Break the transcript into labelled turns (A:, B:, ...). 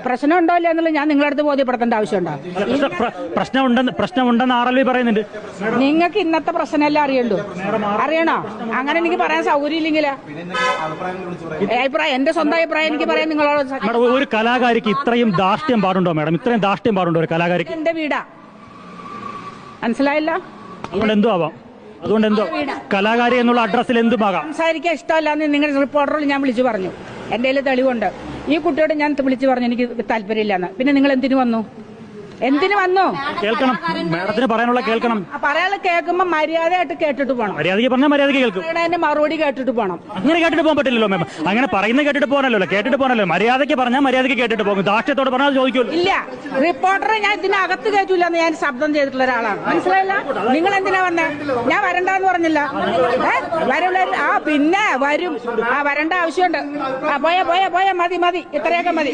A: പ്രശ്നം ഉണ്ടോ ഇല്ല എന്നുള്ളത് ഞാൻ നിങ്ങളുടെ അടുത്ത് ബോധ്യപ്പെടുത്തേണ്ട ആവശ്യമുണ്ടോ?
B: പ്രശ്നമുണ്ടെന്ന് RLV പറയുന്നുണ്ട്.
A: നിങ്ങൾക്ക് ഇന്നത്തെ പ്രശ്നമല്ലേ അറിയണ്ടോ? അറിയണോ? അങ്ങനെ എനിക്ക് പറയാൻ സൗകര്യം ഇല്ലെങ്കിലാ അഭിപ്രായം, എന്റെ സ്വന്തം അഭിപ്രായം എനിക്ക് പറയാൻ നിങ്ങളോട്.
B: ഒരു കലാകാരിക്ക് ഇത്രയും ധാർഷ്ട്യം പാടുണ്ടോ മാഡം? ഇത്രയും ധാർഷ്ട്യം പാടുണ്ടോ ഒരു കലാകാരിക്ക്?
A: എന്റെ വീടാ, മനസ്സിലായില്ല?
B: അതുകൊണ്ട് എന്തോ ആവാം, അതുകൊണ്ട് എന്തോ കലാകാരി എന്നുള്ള അഡ്രസ്സിൽ എന്തുമാകാം.
A: സംസാരിക്കാൻ ഇഷ്ടമല്ലാന്ന് നിങ്ങളുടെ റിപ്പോർട്ടറിൽ ഞാൻ വിളിച്ചു പറഞ്ഞു. എന്റെ കയ്യിൽ തെളിവുണ്ട്. ഈ കുട്ടിയോട് ഞാൻ വിളിച്ചു പറഞ്ഞു എനിക്ക് താല്പര്യമില്ലെന്ന്. പിന്നെ നിങ്ങൾ എന്തിനു വന്നു? എന്തിനു വന്നു?
B: കേൾക്കണം, മാഡത്തിന് പറയാനുള്ള കേൾക്കണം.
A: പറയാനുള്ള കേൾക്കുമ്പോ മര്യാദയായിട്ട് കേട്ടിട്ട് പോകണം.
B: മര്യാദയ്ക്ക് പറഞ്ഞാൽ മര്യാദയ്ക്ക് കേൾക്കും.
A: അതിന്റെ മറുപടി കേട്ടിട്ട് പോകണം.
B: അങ്ങനെ കേട്ടിട്ട് പോകാൻ പറ്റില്ലല്ലോ മാം. അങ്ങനെ പറയുന്നത് കേട്ടിട്ട് പോകാനല്ലോ, കേട്ടിട്ട് പോകാനല്ലോ. മര്യാദയ്ക്ക് പറഞ്ഞാൽ മര്യാദയ്ക്ക് കേട്ടിട്ട് പോകും. ധാർഷ്ട്യത്തോട് പറഞ്ഞാൽ ചോദിക്കുമല്ലോ.
A: ഇല്ല, റിപ്പോർട്ടറെ ഞാൻ ഇതിനകത്ത് കയറ്റൂല എന്ന് ഞാൻ ശബ്ദം ചെയ്തിട്ടുള്ള ഒരാളാണ്. മനസ്സിലായില്ല? നിങ്ങൾ എന്തിനാ വന്നേ? ഞാൻ വരണ്ടെന്ന് പറഞ്ഞില്ല. വരും. പിന്നെ വരും. വരേണ്ട ആവശ്യമുണ്ട്. പോയാ മതി ഇത്രയൊക്കെ മതി.